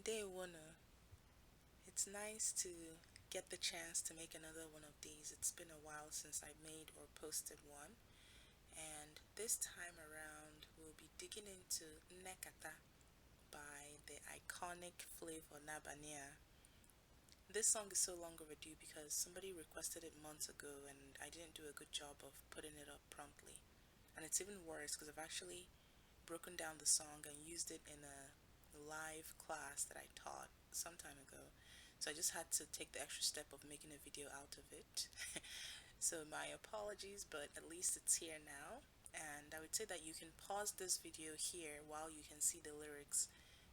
Ndewono. It's nice to get the chance to make another one of these. It's been a while since I made or posted one, and this time around we'll be digging into Nekata by the iconic Flavor Nabania. This song is so long overdue because somebody requested it months ago and I didn't do a good job of putting it up promptly. And it's even worse because I've actually broken down the song and used it in a live class that I taught some time ago. So I just had to take the extra step of making a video out of it. So my apologies, but at least it's here now. And I would say that you can pause this video here while you can see the lyrics.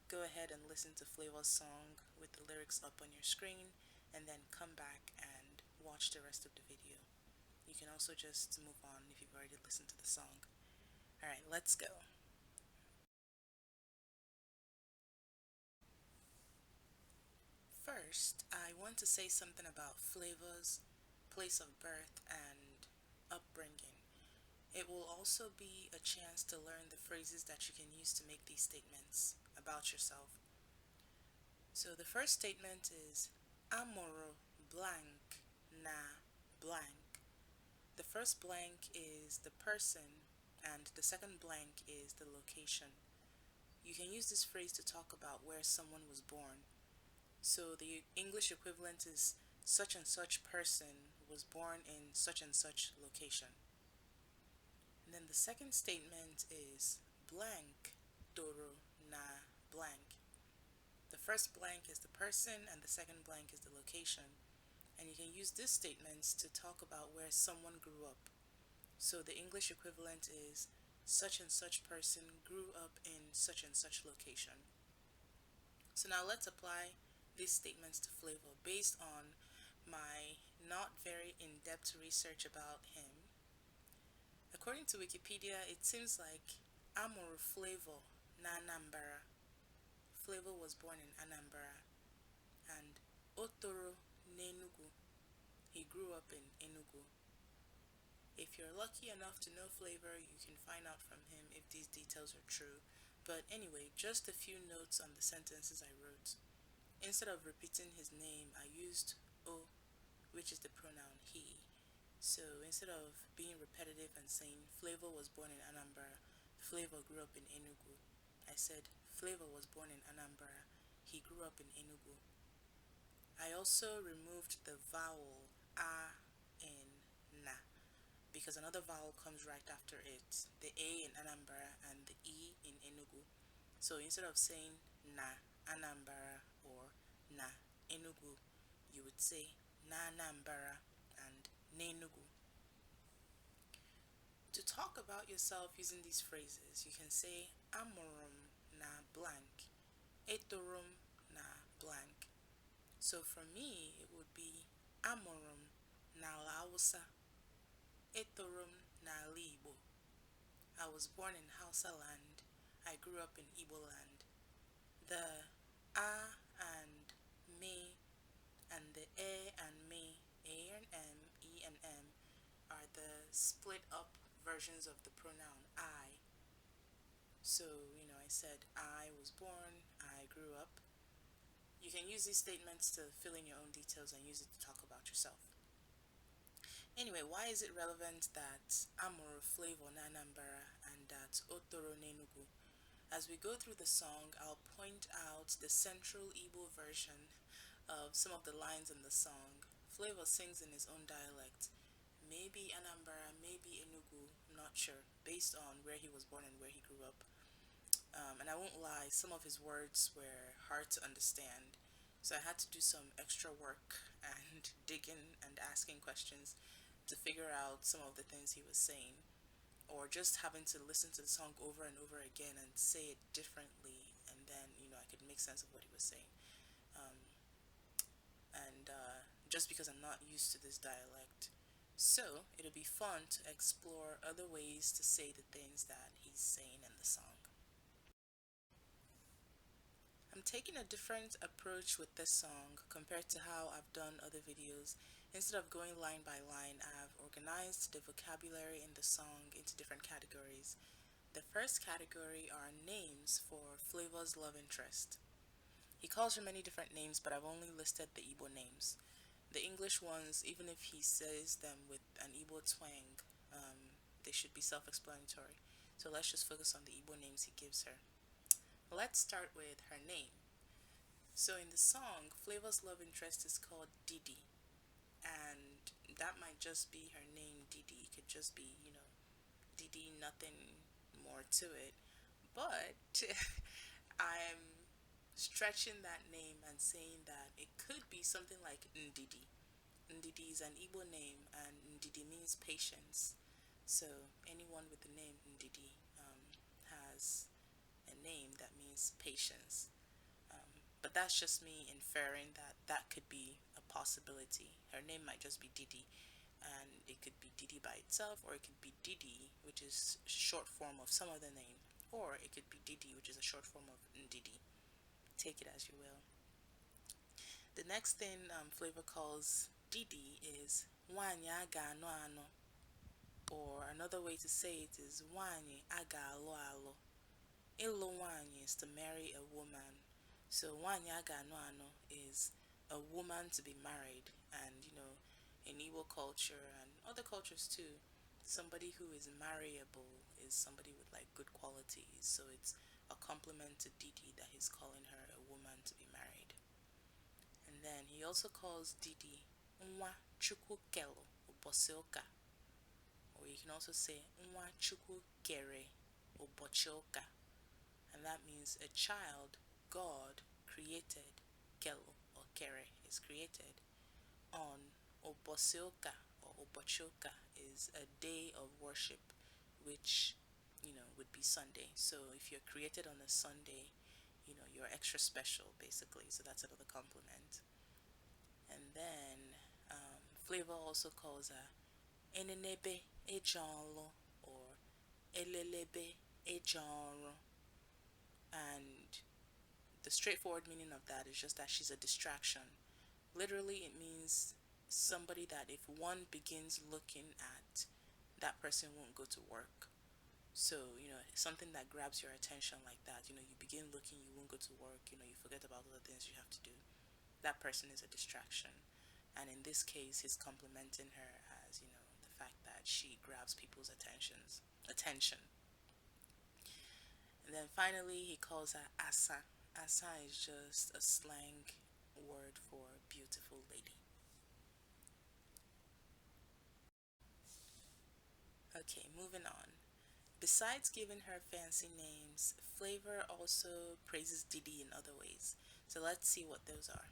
Go ahead and listen to Flavor's song with the lyrics up on your screen, and then come back and watch the rest of the video. You can also just move on if you've already listened to the song. Alright, let's go. First, I want to say something about Flavor's place of birth and upbringing. It will also be a chance to learn the phrases that you can use to make these statements about yourself. So the first statement is Amoro blank na blank. The first blank is the person, and the second blank is the location. You can use this phrase to talk about where someone was born. So the English equivalent is such and such person was born in such and such location. And then the second statement is blank doro na blank. The first blank is the person and the second blank is the location. And you can use these statements to talk about where someone grew up. So the English equivalent is such and such person grew up in such and such location. So now let's apply these statements to Flavor based on my not very in-depth research about him. According to Wikipedia, it seems like Amor Flavor na Anambra. Flavor was born in Anambra, and Otoro Nenugu. He grew up in Enugu. If you're lucky enough to know Flavor, you can find out from him if these details are true. But anyway, just a few notes on the sentences I wrote. Instead of repeating his name, I used O, which is the pronoun he. So instead of being repetitive and saying Flavor was born in Anambra, Flavor grew up in Enugu, I said Flavor was born in Anambra, he grew up in Enugu. I also removed the vowel a in na because another vowel comes right after it, the A in Anambra and the E in Enugu. So instead of saying na Anambra or na Enugu, you would say na Anambra and Nenugu. To talk about yourself using these phrases, you can say amorum na blank, etorum na blank. So for me, it would be amorum na Hausa, etorum na Igbo. I was born in Hausa land. I grew up in Igbo land. The a and me and the and me, a and m, e and m, are the split up versions of the pronoun I. So, I said I was born, I grew up. You can use these statements to fill in your own details and use it to talk about yourself. Anyway, why is it relevant that Amor Flavor Nanambara and that Otoro Nenugu? As we go through the song, I'll point out the central Igbo version of some of the lines in the song. Flavor sings in his own dialect. Maybe Anambra, maybe Enugu, I'm not sure, based on where he was born and where he grew up. And I won't lie, some of his words were hard to understand. So I had to do some extra work and digging and asking questions to figure out some of the things he was saying, or just having to listen to the song over and over again and say it differently, and then I could make sense of what he was saying. And just because I'm not used to this dialect, so it'll be fun to explore other ways to say the things that he's saying in the song. I'm taking a different approach with this song compared to how I've done other videos. Instead of going line by line, I've organized the vocabulary in the song into different categories. The first category are names for Flavor's love interest. He calls her many different names, but I've only listed the Igbo names. The English ones, even if he says them with an Igbo twang, they should be self explanatory. So let's just focus on the Igbo names he gives her. Let's start with her name. So in the song, Flavor's love interest is called Didi, and that might just be her name, Didi. It could just be, Didi, nothing more to it. But I'm stretching that name and saying that it could be something like Ndidi. Ndidi is an Igbo name, and Ndidi means patience. So anyone with the name Ndidi has a name that means patience. But that's just me inferring that that could be a possibility. Her name might just be Didi, and it could be Didi by itself, or it could be Didi, which is short form of some other name, or it could be Didi, which is a short form of Ndidi. Take it as you will. The next thing Flavor calls Didi is Wanyi aga ano ano, or another way to say it is Wanyi aga alo alo. Ilo Wanyi is to marry a woman. So Wanyi aga ano ano is a woman to be married, and in Igbo culture and other cultures too, somebody who is marryable is somebody with like good qualities. So it's a compliment to Didi that he's calling her a woman to be married. And then he also calls Didi Nwa Chukwu Kelo Obosioka, or you can also say Nwa Chukwu Kere Obochioka, and that means a child God created. Kelo or Kere is created on Obosioka, or Obochioka is a day of worship, which would be Sunday. So if you're created on a Sunday, you're extra special basically. So that's another compliment. And then Flavor also calls her Enenebe Ejanlo, or Elelebe Ejanro, and the straightforward meaning of that is just that she's a distraction. Literally, it means somebody that if one begins looking at, that person won't go to work. So, something that grabs your attention like that, you begin looking, you won't go to work, you forget about other things you have to do. That person is a distraction. And in this case, he's complimenting her as, the fact that she grabs people's attention. And then finally, he calls her Asa. Asa is just a slang word for beautiful lady. Okay, moving on. Besides giving her fancy names, Flavor also praises Didi in other ways. So let's see what those are.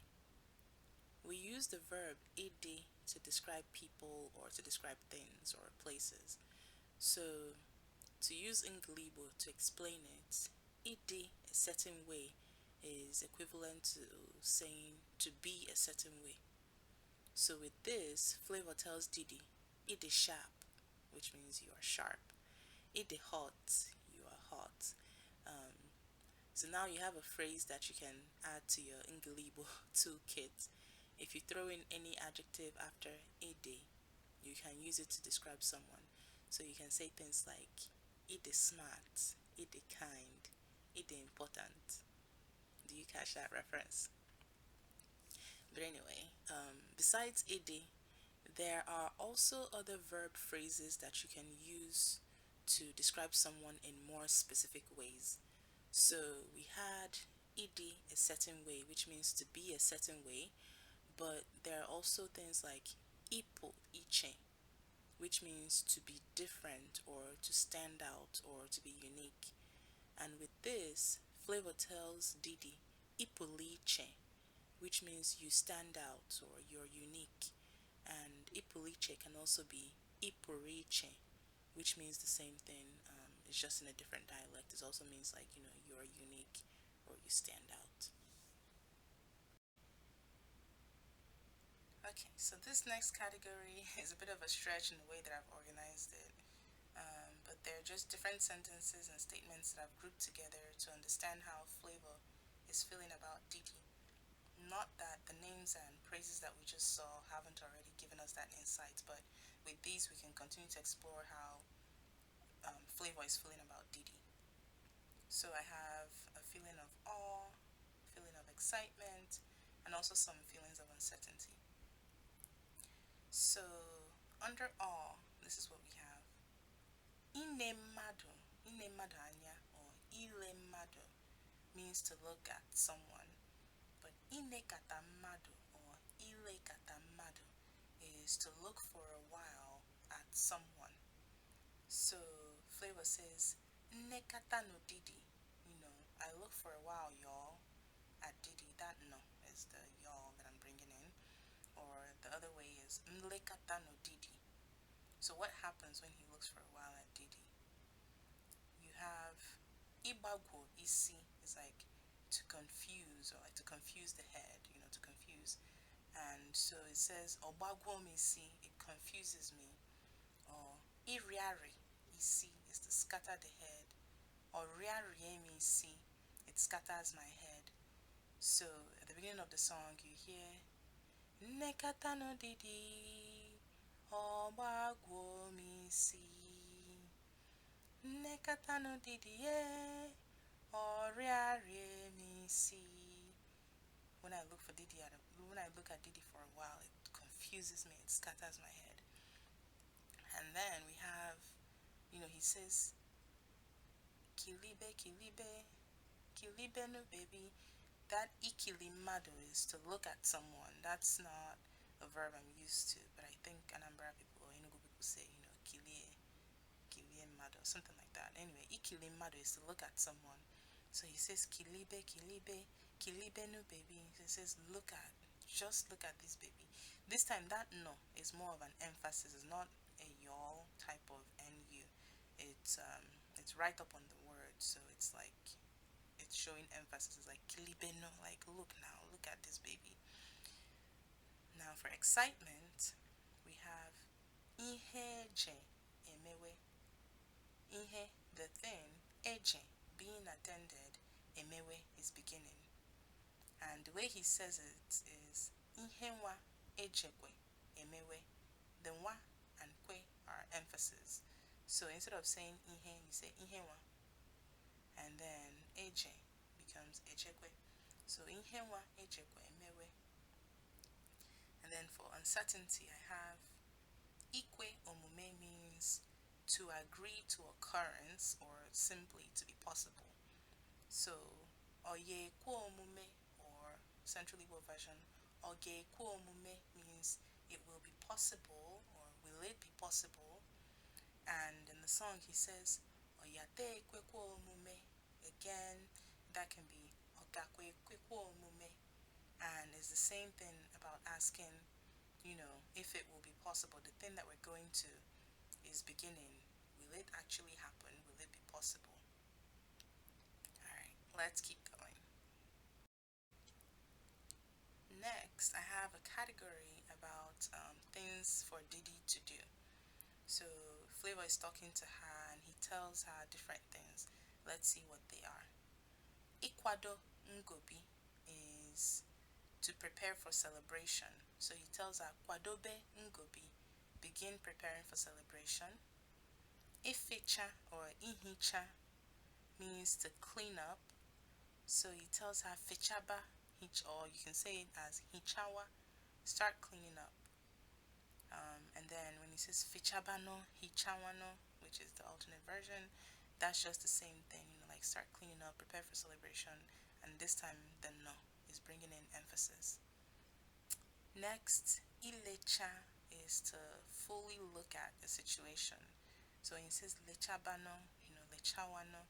We use the verb idi to describe people or to describe things or places. So to use Ngalibo to explain it, idi a certain way is equivalent to saying to be a certain way. So with this, Flavor tells Didi, idi sharp, which means you are sharp. Idi hot, you are hot. Um, so now you have a phrase that you can add to your Ngalibo toolkit. If you throw in any adjective after idi, you can use it to describe someone. So you can say things like it is smart, it is kind, it is important. Do you catch that reference? But anyway, besides id, there are also other verb phrases that you can use to describe someone in more specific ways. So we had id a certain way, which means to be a certain way, but there are also things like ipo iche, which means to be different or to stand out or to be unique. And with this, Flavor tells Didi Ipuliche, which means you stand out or you're unique. And Ipuliche can also be Ipuriche, which means the same thing. It's just in a different dialect. It also means like, you're unique or you stand out. Okay, so this next category is a bit of a stretch in the way that I've organized it. But they're just different sentences and statements that I've grouped together to understand how Flavor is feeling about Didi. Not that the names and praises that we just saw haven't already given us that insight, but with these we can continue to explore how Flavor is feeling about Didi. So I have a feeling of awe, feeling of excitement, and also some feelings of uncertainty. So, under all, this is what we have. Ine madu anya, or ile madu, means to look at someone. But ine katamadu or ile katamadu is to look for a while at someone. So Flavor says, Nekata no Didi. I look for a while, y'all, at Didi. That no is the y'all that I'm bringing in. Or the other way is Nlekata no Didi. So what happens when he looks for a while at Didi? You have Ibagwo Isi is like to confuse, or like to confuse the head, to confuse. And so it says Obagwo Isi, it confuses me. Or Iriari Isi is to scatter the head. Or Riari Isi, it scatters my head. So at the beginning of the song you hear Nekata no Didi Obagwo Isi Nekata no Didi Oriare Isi. When I look at Didi for a while, it confuses me, it scatters my head. And then we have, he says, Kilibe, Kilibe, Kilibe no baby. That ikilimado is to look at someone. That's not a verb I'm used to, but I think Anambra people or Enugu people say, kilie, kilie mado, something like that. Anyway, ikilimado is to look at someone. So he says, Kilibe, Kilibe, Kilibe no baby. He says, just look at this baby. This time that no is more of an emphasis. It's not a y'all type of nu. It's right up on the word, so it's like it's showing emphasis. It's like Kilibe no, like look now, look at this baby. Now for excitement, we have ihe je emewe. Ihe, the thing, eje, being attended, emewe is beginning. And the way he says it is ihe wa ejekwe emewe. The wa and kwe are emphasis. So instead of saying ihe, you say ihe wa. And then eje becomes ejekwe. So ihe wa ejekwe emewe. And then for uncertainty, I have ikwe omume means to agree to occurrence or simply to be possible. So oye kwo omume, or Central Igbo version, oge kwo omume means it will be possible, or will it be possible? And in the song he says oyate kwe kwo omume. Again, that can be ogakwe kwe kwo omume, and it's the same thing about asking, if it will be possible. The thing that we're going to is beginning. Will it actually happen? Will it be possible? Alright, let's keep going. Next, I have a category about things for Didi to do. So Flavor is talking to her and he tells her different things. Let's see what they are. Ikwado ngobi is to prepare for celebration. So he tells her, Kwadobe ngobi, begin preparing for celebration. Ificha or ihicha means to clean up. So he tells her, Fichaba, or you can say it as hichawa, start cleaning up. And then when he says Fichabano, Hichawano, which is the alternate version, that's just the same thing, like start cleaning up, prepare for celebration, and this time the no is bringing in emphasis. Next, Ilecha is to fully look at the situation. So when he says Lechabano, Lechawano,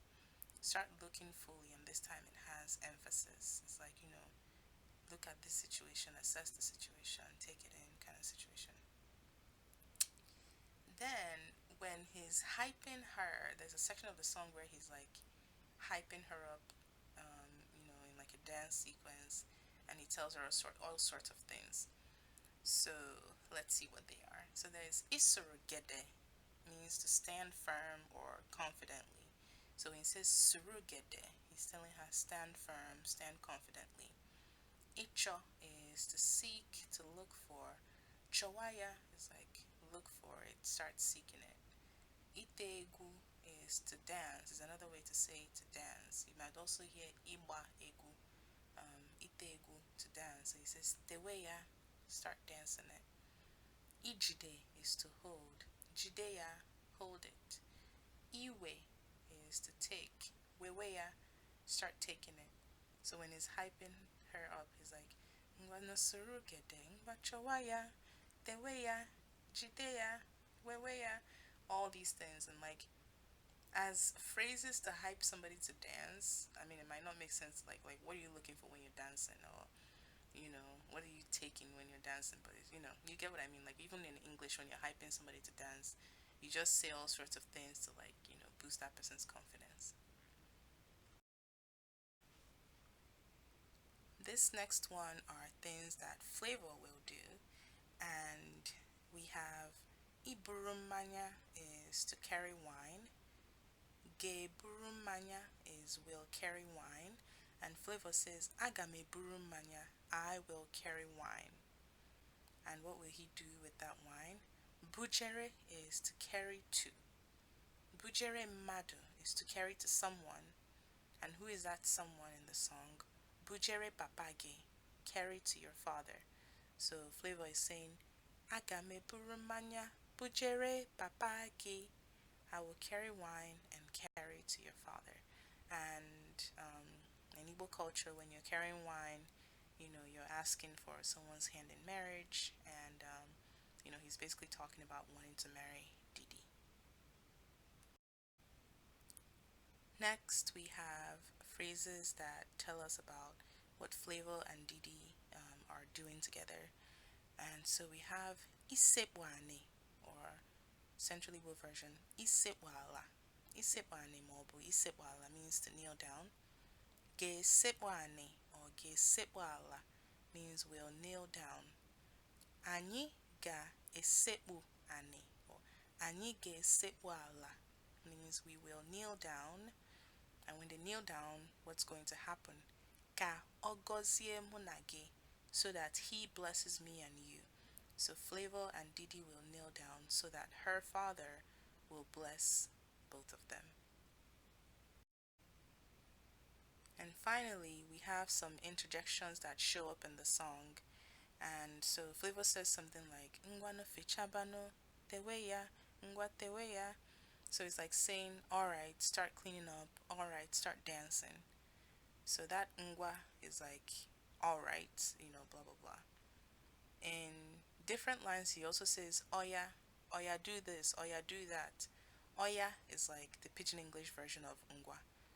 start looking fully, and this time it has emphasis. It's like, look at this situation, assess the situation, take it in kind of situation. Then when he's hyping her, there's a section of the song where he's like hyping her up, in like a dance sequence, and he tells her all sorts of things. So let's see what they are. So there's Isurugede, means to stand firm or confidently. So when he says Surugede, he's telling her stand firm, stand confidently. Icho is to seek, to look for. Chawaya is like look for it, start seeking it. Itegu is to dance, is another way to say to dance. You might also hear Iba Egu. Ite is teweya, start dancing it. Ijide is to hold. Jideya, hold it. Iwe is to take. Weweya, start taking it. So when he's hyping her up, he's like, Ngwana surugede, ngwachawaya, teweya, jideya, weweya, all these things. And like, as phrases to hype somebody to dance, I mean, it might not make sense. Like what are you looking for when you're dancing, or what are you taking when you're dancing? But you get what I mean. Like even in English, when you're hyping somebody to dance, you just say all sorts of things to like boost that person's confidence. This next one are things that Flavor will do, and we have Iburumanya is to carry wine. Geburumanya is will carry wine, and Flavor says Agame Burumanya, I will carry wine. And what will he do with that wine? Bujere is to carry to. Bujere Madu is to carry to someone. And who is that someone in the song? Bujere Papage, carry to your father. So Flavor is saying, Agame Burumanya, Bujere Papage, I will carry wine and carry to your father. And in Igbo culture, when you're carrying wine, you're asking for someone's hand in marriage, and he's basically talking about wanting to marry Didi. Next, we have phrases that tell us about what Flavor and Didi are doing together. And so we have Isepwane, or Central Igbo version, Isepwala. Isepwane mobu. Isepwala means to kneel down. Ge Sepwane or Ge Sepwala means we'll kneel down. Anyị ga-esekpu ani, or anyị ga-esekpu ala means we will kneel down. And when they kneel down, what's going to happen? Ka ogozie munage, so that he blesses me and you. So Flavor and Didi will kneel down so that her father will bless both of them. And finally, we have some interjections that show up in the song. And so Flavor says something like Ngwano fichabano teweya, ngwa teweya. So it's like saying, alright, start cleaning up, alright, start dancing. So that ngwa is like alright, blah blah blah. In different lines he also says Oya, Oya do this, Oya do that. Oya is like the pidgin English version of ngwa.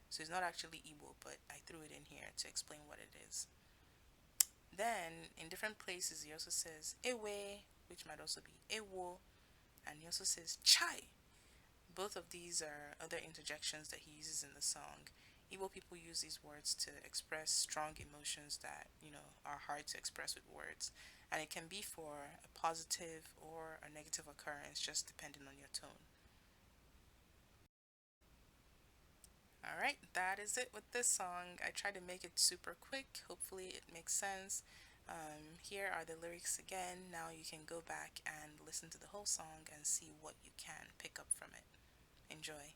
So it's not actually Igbo, but I threw it in here to explain what it is. Then in different places he also says ewe, which might also be ewo, and he also says chai. Both of these are other interjections that he uses in the song. Igbo people use these words to express strong emotions that, are hard to express with words. And it can be for a positive or a negative occurrence, just depending on your tone. Alright, that is it with this song. I tried to make it super quick. Hopefully it makes sense. Here are the lyrics again. Now you can go back and listen to the whole song and see what you can pick up from it. Enjoy.